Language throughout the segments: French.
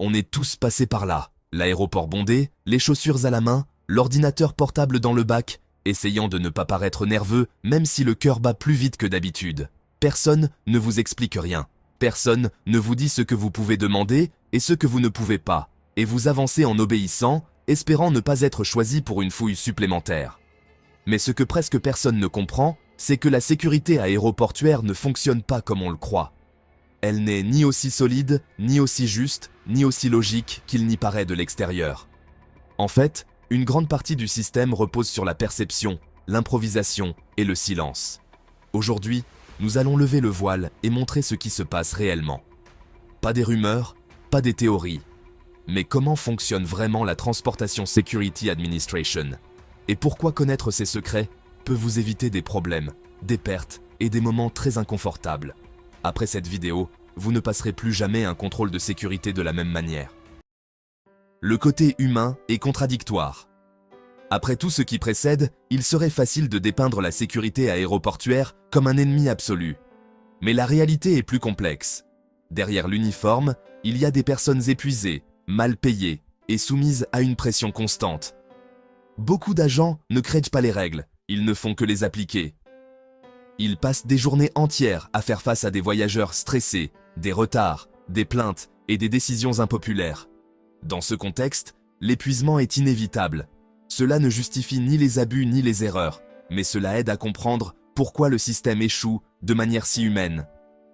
On est tous passés par là. L'aéroport bondé, les chaussures à la main, l'ordinateur portable dans le bac, essayant de ne pas paraître nerveux même si le cœur bat plus vite que d'habitude. Personne ne vous explique rien. Personne ne vous dit ce que vous pouvez demander et ce que vous ne pouvez pas. Et vous avancez en obéissant, espérant ne pas être choisi pour une fouille supplémentaire. Mais ce que presque personne ne comprend, c'est que la sécurité aéroportuaire ne fonctionne pas comme on le croit. Elle n'est ni aussi solide, ni aussi juste, ni aussi logique qu'il n'y paraît de l'extérieur. En fait, une grande partie du système repose sur la perception, l'improvisation et le silence. Aujourd'hui, nous allons lever le voile et montrer ce qui se passe réellement. Pas des rumeurs, pas des théories. Mais comment fonctionne vraiment la Transportation Security Administration? Et pourquoi connaître ces secrets peut vous éviter des problèmes, des pertes et des moments très inconfortables. Après cette vidéo, vous ne passerez plus jamais un contrôle de sécurité de la même manière. Le côté humain est contradictoire. Après tout ce qui précède, il serait facile de dépeindre la sécurité aéroportuaire comme un ennemi absolu. Mais la réalité est plus complexe. Derrière l'uniforme, il y a des personnes épuisées, mal payées et soumises à une pression constante. Beaucoup d'agents ne craignent pas les règles, ils ne font que les appliquer. Ils passent des journées entières à faire face à des voyageurs stressés, des retards, des plaintes et des décisions impopulaires. Dans ce contexte, l'épuisement est inévitable. Cela ne justifie ni les abus ni les erreurs, mais cela aide à comprendre pourquoi le système échoue de manière si humaine.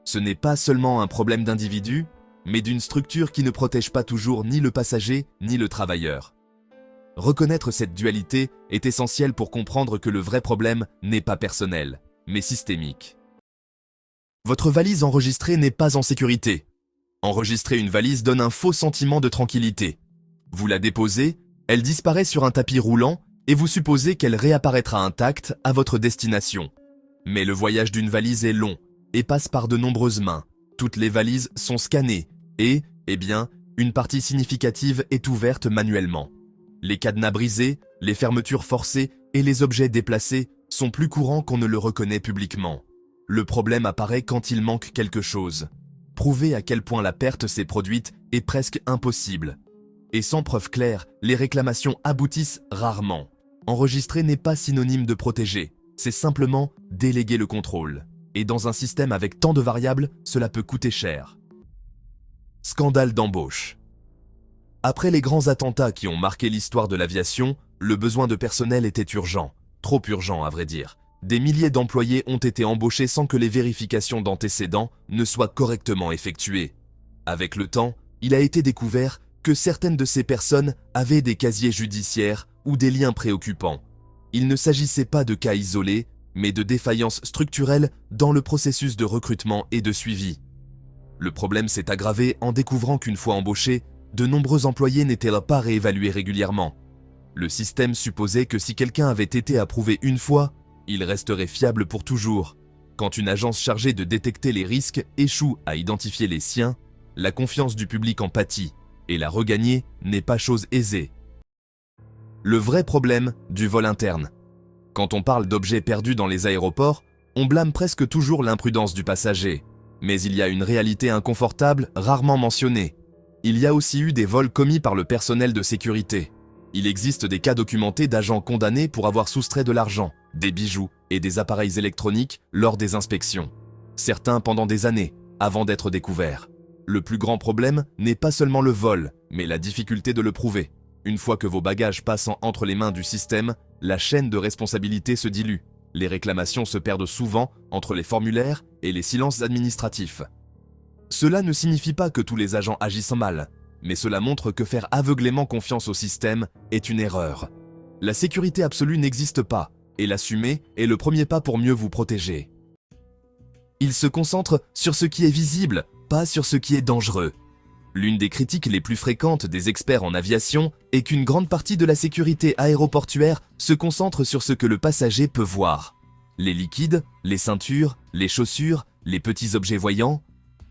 Ce n'est pas seulement un problème d'individu, mais d'une structure qui ne protège pas toujours ni le passager ni le travailleur. Reconnaître cette dualité est essentiel pour comprendre que le vrai problème n'est pas personnel, mais systémique. Votre valise enregistrée n'est pas en sécurité. Enregistrer une valise donne un faux sentiment de tranquillité. Vous la déposez, elle disparaît sur un tapis roulant et vous supposez qu'elle réapparaîtra intacte à votre destination. Mais le voyage d'une valise est long et passe par de nombreuses mains. Toutes les valises sont scannées et, une partie significative est ouverte manuellement. Les cadenas brisés, les fermetures forcées et les objets déplacés sont plus courants qu'on ne le reconnaît publiquement. Le problème apparaît quand il manque quelque chose. Prouver à quel point la perte s'est produite est presque impossible. Et sans preuve claire, les réclamations aboutissent rarement. Enregistrer n'est pas synonyme de protéger, c'est simplement déléguer le contrôle. Et dans un système avec tant de variables, cela peut coûter cher. Scandale d'embauche. Après les grands attentats qui ont marqué l'histoire de l'aviation, le besoin de personnel était urgent. Trop urgent à vrai dire. Des milliers d'employés ont été embauchés sans que les vérifications d'antécédents ne soient correctement effectuées. Avec le temps, il a été découvert que certaines de ces personnes avaient des casiers judiciaires ou des liens préoccupants. Il ne s'agissait pas de cas isolés, mais de défaillances structurelles dans le processus de recrutement et de suivi. Le problème s'est aggravé en découvrant qu'une fois embauchés, de nombreux employés n'étaient pas réévalués régulièrement. Le système supposait que si quelqu'un avait été approuvé une fois, il resterait fiable pour toujours. Quand une agence chargée de détecter les risques échoue à identifier les siens, la confiance du public en pâtit, et la regagner n'est pas chose aisée. Le vrai problème du vol interne. Quand on parle d'objets perdus dans les aéroports, on blâme presque toujours l'imprudence du passager. Mais il y a une réalité inconfortable rarement mentionnée. Il y a aussi eu des vols commis par le personnel de sécurité. Il existe des cas documentés d'agents condamnés pour avoir soustrait de l'argent, des bijoux et des appareils électroniques lors des inspections. Certains pendant des années, avant d'être découverts. Le plus grand problème n'est pas seulement le vol, mais la difficulté de le prouver. Une fois que vos bagages passent entre les mains du système, la chaîne de responsabilité se dilue. Les réclamations se perdent souvent entre les formulaires et les silences administratifs. Cela ne signifie pas que tous les agents agissent mal, mais cela montre que faire aveuglément confiance au système est une erreur. La sécurité absolue n'existe pas, et l'assumer est le premier pas pour mieux vous protéger. Il se concentre sur ce qui est visible, pas sur ce qui est dangereux. L'une des critiques les plus fréquentes des experts en aviation est qu'une grande partie de la sécurité aéroportuaire se concentre sur ce que le passager peut voir. Les liquides, les ceintures, les chaussures, les petits objets voyants,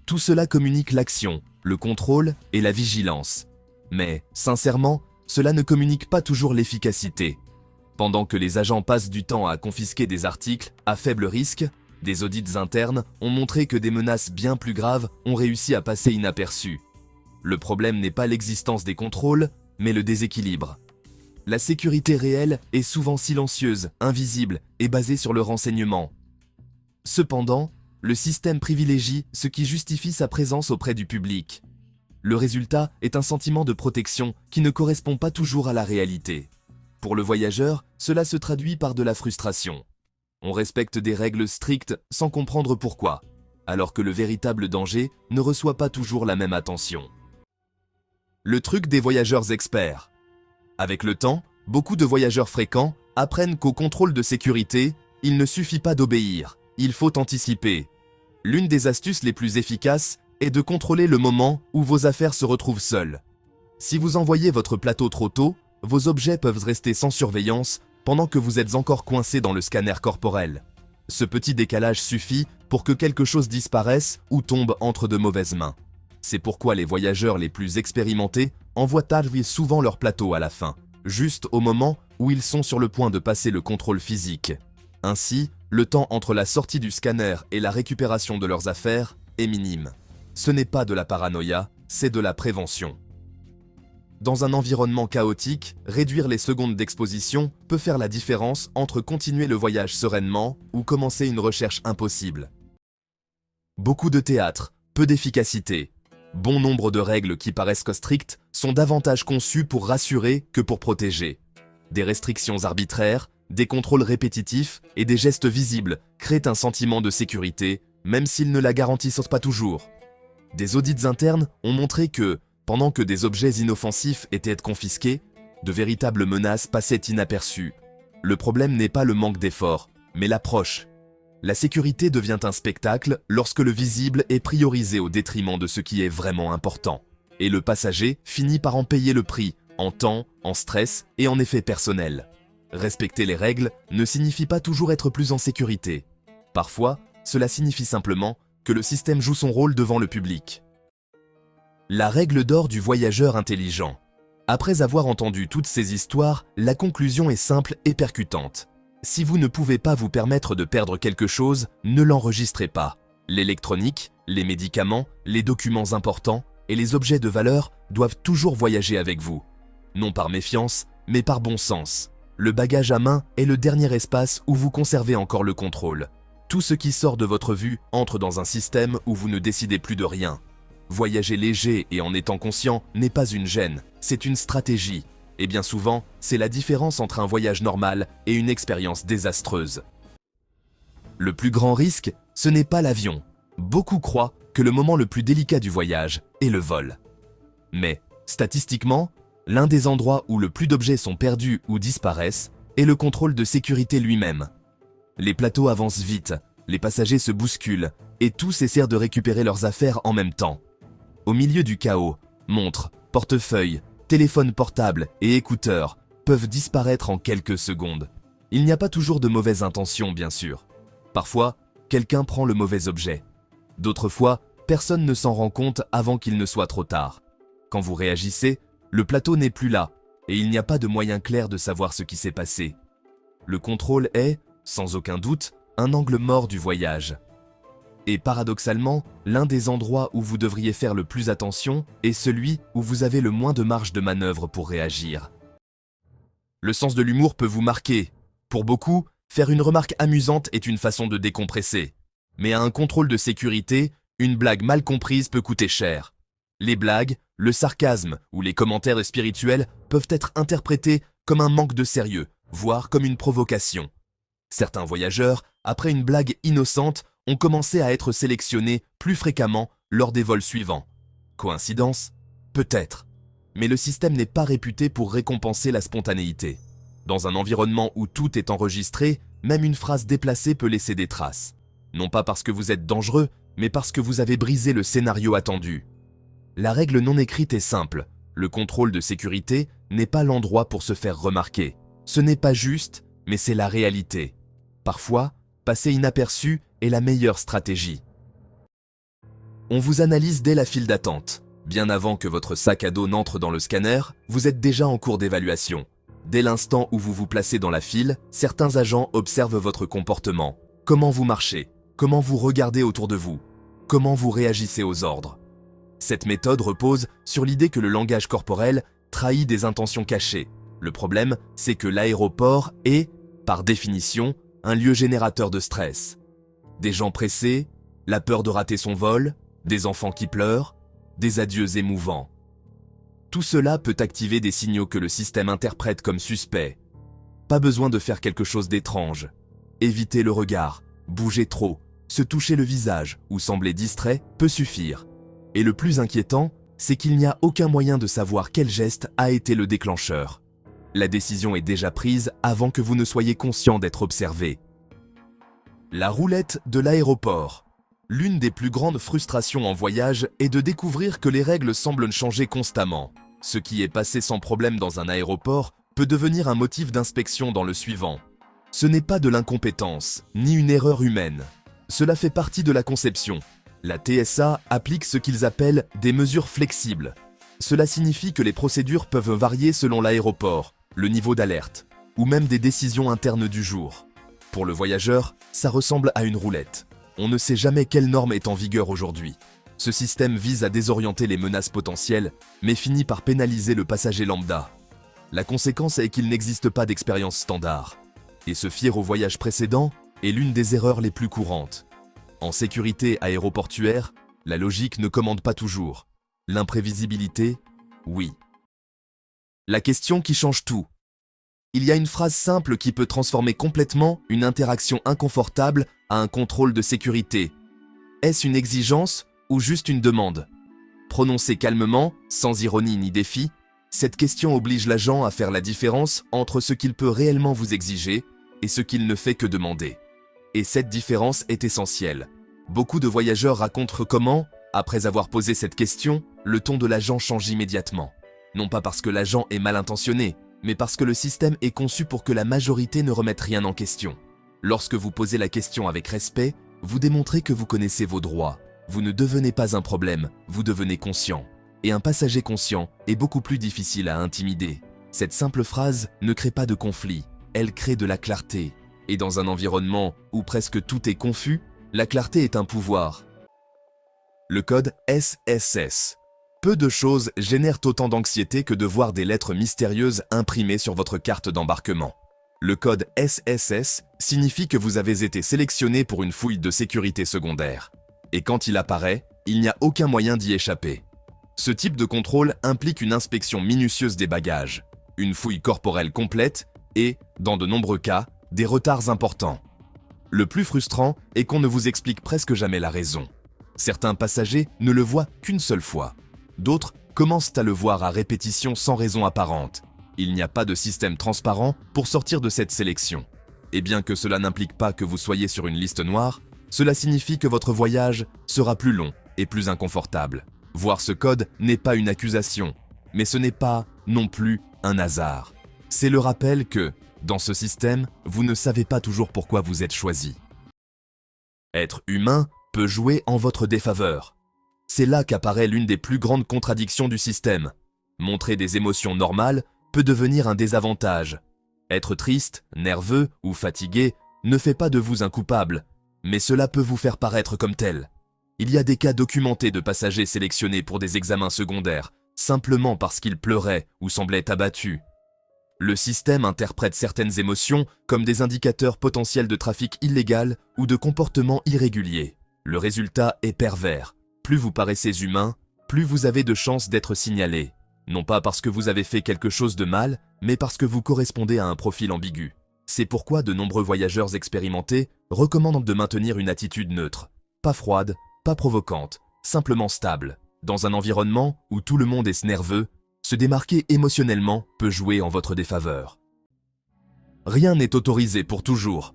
tout cela communique l'action, le contrôle et la vigilance. Mais, sincèrement, cela ne communique pas toujours l'efficacité. Pendant que les agents passent du temps à confisquer des articles à faible risque, des audits internes ont montré que des menaces bien plus graves ont réussi à passer inaperçues. Le problème n'est pas l'existence des contrôles, mais le déséquilibre. La sécurité réelle est souvent silencieuse, invisible et basée sur le renseignement. Cependant, le système privilégie ce qui justifie sa présence auprès du public. Le résultat est un sentiment de protection qui ne correspond pas toujours à la réalité. Pour le voyageur, cela se traduit par de la frustration. On respecte des règles strictes sans comprendre pourquoi, alors que le véritable danger ne reçoit pas toujours la même attention. Le truc des voyageurs experts. Avec le temps, beaucoup de voyageurs fréquents apprennent qu'au contrôle de sécurité, il ne suffit pas d'obéir, il faut anticiper. L'une des astuces les plus efficaces est de contrôler le moment où vos affaires se retrouvent seules. Si vous envoyez votre plateau trop tôt, vos objets peuvent rester sans surveillance pendant que vous êtes encore coincé dans le scanner corporel. Ce petit décalage suffit pour que quelque chose disparaisse ou tombe entre de mauvaises mains. C'est pourquoi les voyageurs les plus expérimentés envoient arriver souvent leur plateau à la fin, juste au moment où ils sont sur le point de passer le contrôle physique. Ainsi, le temps entre la sortie du scanner et la récupération de leurs affaires est minime. Ce n'est pas de la paranoïa, c'est de la prévention. Dans un environnement chaotique, réduire les secondes d'exposition peut faire la différence entre continuer le voyage sereinement ou commencer une recherche impossible. Beaucoup de théâtre, peu d'efficacité. Bon nombre de règles qui paraissent strictes sont davantage conçues pour rassurer que pour protéger. Des restrictions arbitraires, des contrôles répétitifs et des gestes visibles créent un sentiment de sécurité, même s'ils ne la garantissent pas toujours. Des audits internes ont montré que, pendant que des objets inoffensifs étaient confisqués, de véritables menaces passaient inaperçues. Le problème n'est pas le manque d'efforts, mais l'approche. La sécurité devient un spectacle lorsque le visible est priorisé au détriment de ce qui est vraiment important. Et le passager finit par en payer le prix, en temps, en stress et en effet personnel. Respecter les règles ne signifie pas toujours être plus en sécurité. Parfois, cela signifie simplement que le système joue son rôle devant le public. La règle d'or du voyageur intelligent. Après avoir entendu toutes ces histoires, la conclusion est simple et percutante. Si vous ne pouvez pas vous permettre de perdre quelque chose, ne l'enregistrez pas. L'électronique, les médicaments, les documents importants et les objets de valeur doivent toujours voyager avec vous. Non par méfiance, mais par bon sens. Le bagage à main est le dernier espace où vous conservez encore le contrôle. Tout ce qui sort de votre vue entre dans un système où vous ne décidez plus de rien. Voyager léger et en étant conscient n'est pas une gêne, c'est une stratégie. Et bien souvent, c'est la différence entre un voyage normal et une expérience désastreuse. Le plus grand risque, ce n'est pas l'avion. Beaucoup croient que le moment le plus délicat du voyage est le vol. Mais, statistiquement, l'un des endroits où le plus d'objets sont perdus ou disparaissent est le contrôle de sécurité lui-même. Les plateaux avancent vite, les passagers se bousculent, et tous essaient de récupérer leurs affaires en même temps. Au milieu du chaos, montres, portefeuilles, téléphones portables et écouteurs peuvent disparaître en quelques secondes. Il n'y a pas toujours de mauvaises intentions, bien sûr. Parfois, quelqu'un prend le mauvais objet. D'autres fois, personne ne s'en rend compte avant qu'il ne soit trop tard. Quand vous réagissez, le plateau n'est plus là, et il n'y a pas de moyen clair de savoir ce qui s'est passé. Le contrôle est, sans aucun doute, un angle mort du voyage. Et paradoxalement, l'un des endroits où vous devriez faire le plus attention est celui où vous avez le moins de marge de manœuvre pour réagir. Le sens de l'humour peut vous marquer. Pour beaucoup, faire une remarque amusante est une façon de décompresser. Mais à un contrôle de sécurité, une blague mal comprise peut coûter cher. Les blagues, le sarcasme ou les commentaires spirituels peuvent être interprétés comme un manque de sérieux, voire comme une provocation. Certains voyageurs, après une blague innocente, ont commencé à être sélectionnés plus fréquemment lors des vols suivants. Coïncidence? Peut-être. Mais le système n'est pas réputé pour récompenser la spontanéité. Dans un environnement où tout est enregistré, même une phrase déplacée peut laisser des traces. Non pas parce que vous êtes dangereux, mais parce que vous avez brisé le scénario attendu. La règle non écrite est simple. Le contrôle de sécurité n'est pas l'endroit pour se faire remarquer. Ce n'est pas juste, mais c'est la réalité. Parfois, passer inaperçu est la meilleure stratégie. On vous analyse dès la file d'attente. Bien avant que votre sac à dos n'entre dans le scanner, vous êtes déjà en cours d'évaluation. Dès l'instant où vous vous placez dans la file, certains agents observent votre comportement. Comment vous marchez, comment vous regardez autour de vous, comment vous réagissez aux ordres. Cette méthode repose sur l'idée que le langage corporel trahit des intentions cachées. Le problème, c'est que l'aéroport est, par définition, un lieu générateur de stress. Des gens pressés, la peur de rater son vol, des enfants qui pleurent, des adieux émouvants. Tout cela peut activer des signaux que le système interprète comme suspects. Pas besoin de faire quelque chose d'étrange. Éviter le regard, bouger trop, se toucher le visage ou sembler distrait peut suffire. Et le plus inquiétant, c'est qu'il n'y a aucun moyen de savoir quel geste a été le déclencheur. La décision est déjà prise avant que vous ne soyez conscient d'être observé. La roulette de l'aéroport. L'une des plus grandes frustrations en voyage est de découvrir que les règles semblent changer constamment. Ce qui est passé sans problème dans un aéroport peut devenir un motif d'inspection dans le suivant. Ce n'est pas de l'incompétence, ni une erreur humaine. Cela fait partie de la conception. La TSA applique ce qu'ils appellent des mesures flexibles. Cela signifie que les procédures peuvent varier selon l'aéroport, le niveau d'alerte, ou même des décisions internes du jour. Pour le voyageur, ça ressemble à une roulette. On ne sait jamais quelle norme est en vigueur aujourd'hui. Ce système vise à désorienter les menaces potentielles, mais finit par pénaliser le passager lambda. La conséquence est qu'il n'existe pas d'expérience standard. Et se fier au voyage précédent est l'une des erreurs les plus courantes. En sécurité aéroportuaire, la logique ne commande pas toujours. L'imprévisibilité, oui. La question qui change tout. Il y a une phrase simple qui peut transformer complètement une interaction inconfortable à un contrôle de sécurité. Est-ce une exigence ou juste une demande? Prononcée calmement, sans ironie ni défi, cette question oblige l'agent à faire la différence entre ce qu'il peut réellement vous exiger et ce qu'il ne fait que demander. Et cette différence est essentielle. Beaucoup de voyageurs racontent comment, après avoir posé cette question, le ton de l'agent change immédiatement. Non pas parce que l'agent est mal intentionné, mais parce que le système est conçu pour que la majorité ne remette rien en question. Lorsque vous posez la question avec respect, vous démontrez que vous connaissez vos droits. Vous ne devenez pas un problème, vous devenez conscient. Et un passager conscient est beaucoup plus difficile à intimider. Cette simple phrase ne crée pas de conflit, elle crée de la clarté. Et dans un environnement où presque tout est confus, la clarté est un pouvoir. Le code SSS. Peu de choses génèrent autant d'anxiété que de voir des lettres mystérieuses imprimées sur votre carte d'embarquement. Le code SSS signifie que vous avez été sélectionné pour une fouille de sécurité secondaire. Et quand il apparaît, il n'y a aucun moyen d'y échapper. Ce type de contrôle implique une inspection minutieuse des bagages, une fouille corporelle complète et, dans de nombreux cas, des retards importants. Le plus frustrant est qu'on ne vous explique presque jamais la raison. Certains passagers ne le voient qu'une seule fois. D'autres commencent à le voir à répétition sans raison apparente. Il n'y a pas de système transparent pour sortir de cette sélection. Et bien que cela n'implique pas que vous soyez sur une liste noire, cela signifie que votre voyage sera plus long et plus inconfortable. Voir ce code n'est pas une accusation, mais ce n'est pas non plus un hasard. C'est le rappel que, dans ce système, vous ne savez pas toujours pourquoi vous êtes choisi. Être humain peut jouer en votre défaveur. C'est là qu'apparaît l'une des plus grandes contradictions du système. Montrer des émotions normales peut devenir un désavantage. Être triste, nerveux ou fatigué ne fait pas de vous un coupable, mais cela peut vous faire paraître comme tel. Il y a des cas documentés de passagers sélectionnés pour des examens secondaires, simplement parce qu'ils pleuraient ou semblaient abattus. Le système interprète certaines émotions comme des indicateurs potentiels de trafic illégal ou de comportement irrégulier. Le résultat est pervers. Plus vous paraissez humain, plus vous avez de chances d'être signalé. Non pas parce que vous avez fait quelque chose de mal, mais parce que vous correspondez à un profil ambigu. C'est pourquoi de nombreux voyageurs expérimentés recommandent de maintenir une attitude neutre. Pas froide, pas provocante, simplement stable. Dans un environnement où tout le monde est nerveux, se démarquer émotionnellement peut jouer en votre défaveur. Rien n'est autorisé pour toujours.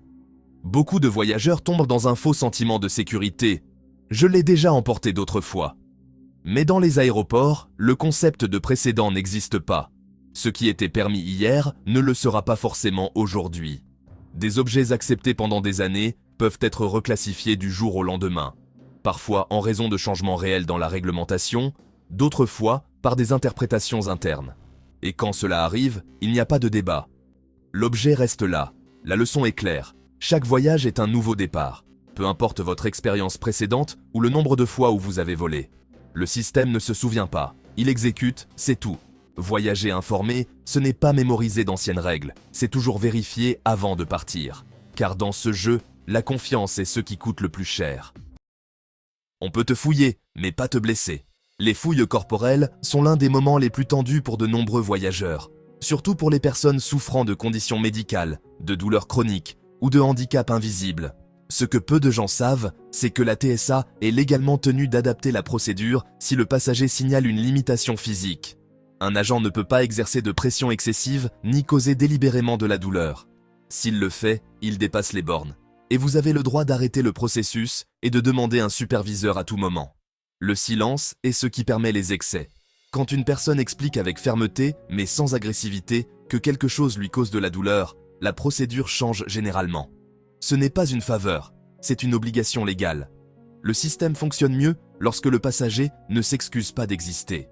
Beaucoup de voyageurs tombent dans un faux sentiment de sécurité. Je l'ai déjà emporté d'autres fois. Mais dans les aéroports, le concept de précédent n'existe pas. Ce qui était permis hier ne le sera pas forcément aujourd'hui. Des objets acceptés pendant des années peuvent être reclassifiés du jour au lendemain. Parfois en raison de changements réels dans la réglementation, d'autres fois par des interprétations internes. Et quand cela arrive, il n'y a pas de débat. L'objet reste là. La leçon est claire. Chaque voyage est un nouveau départ. Peu importe votre expérience précédente ou le nombre de fois où vous avez volé. Le système ne se souvient pas, il exécute, c'est tout. Voyager informé, ce n'est pas mémoriser d'anciennes règles, c'est toujours vérifier avant de partir. Car dans ce jeu, la confiance est ce qui coûte le plus cher. On peut te fouiller, mais pas te blesser. Les fouilles corporelles sont l'un des moments les plus tendus pour de nombreux voyageurs, surtout pour les personnes souffrant de conditions médicales, de douleurs chroniques ou de handicaps invisibles. Ce que peu de gens savent, c'est que la TSA est légalement tenue d'adapter la procédure si le passager signale une limitation physique. Un agent ne peut pas exercer de pression excessive ni causer délibérément de la douleur. S'il le fait, il dépasse les bornes. Et vous avez le droit d'arrêter le processus et de demander un superviseur à tout moment. Le silence est ce qui permet les excès. Quand une personne explique avec fermeté, mais sans agressivité, que quelque chose lui cause de la douleur, la procédure change généralement. Ce n'est pas une faveur, c'est une obligation légale. Le système fonctionne mieux lorsque le passager ne s'excuse pas d'exister.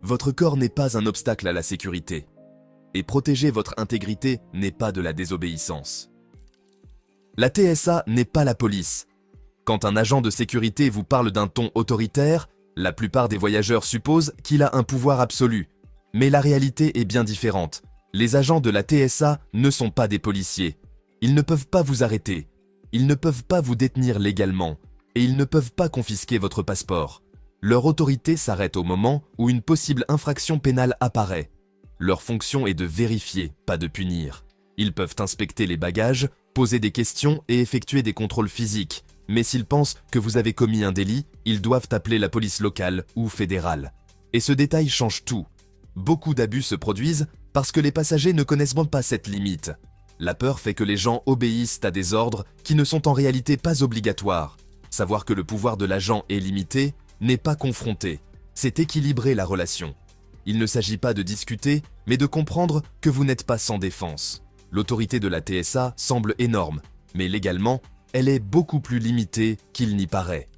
Votre corps n'est pas un obstacle à la sécurité. Et protéger votre intégrité n'est pas de la désobéissance. La TSA n'est pas la police. Quand un agent de sécurité vous parle d'un ton autoritaire, la plupart des voyageurs supposent qu'il a un pouvoir absolu. Mais la réalité est bien différente. Les agents de la TSA ne sont pas des policiers. Ils ne peuvent pas vous arrêter. Ils ne peuvent pas vous détenir légalement. Et ils ne peuvent pas confisquer votre passeport. Leur autorité s'arrête au moment où une possible infraction pénale apparaît. Leur fonction est de vérifier, pas de punir. Ils peuvent inspecter les bagages, poser des questions et effectuer des contrôles physiques. Mais s'ils pensent que vous avez commis un délit, ils doivent appeler la police locale ou fédérale. Et ce détail change tout. Beaucoup d'abus se produisent parce que les passagers ne connaissent pas cette limite. La peur fait que les gens obéissent à des ordres qui ne sont en réalité pas obligatoires. Savoir que le pouvoir de l'agent est limité n'est pas confronté. C'est équilibrer la relation. Il ne s'agit pas de discuter, mais de comprendre que vous n'êtes pas sans défense. L'autorité de la TSA semble énorme, mais légalement, elle est beaucoup plus limitée qu'il n'y paraît.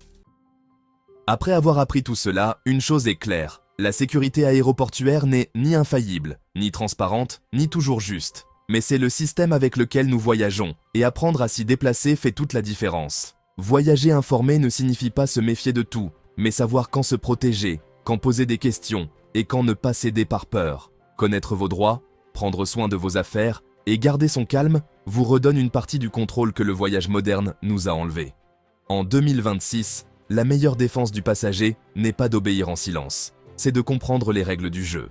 Après avoir appris tout cela, une chose est claire. La sécurité aéroportuaire n'est ni infaillible, ni transparente, ni toujours juste. Mais c'est le système avec lequel nous voyageons, et apprendre à s'y déplacer fait toute la différence. Voyager informé ne signifie pas se méfier de tout, mais savoir quand se protéger, quand poser des questions, et quand ne pas céder par peur. Connaître vos droits, prendre soin de vos affaires, et garder son calme vous redonne une partie du contrôle que le voyage moderne nous a enlevé. En 2026, la meilleure défense du passager n'est pas d'obéir en silence, c'est de comprendre les règles du jeu.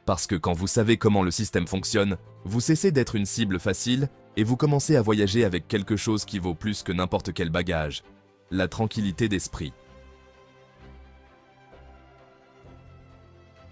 Parce que quand vous savez comment le système fonctionne, vous cessez d'être une cible facile et vous commencez à voyager avec quelque chose qui vaut plus que n'importe quel bagage, la tranquillité d'esprit.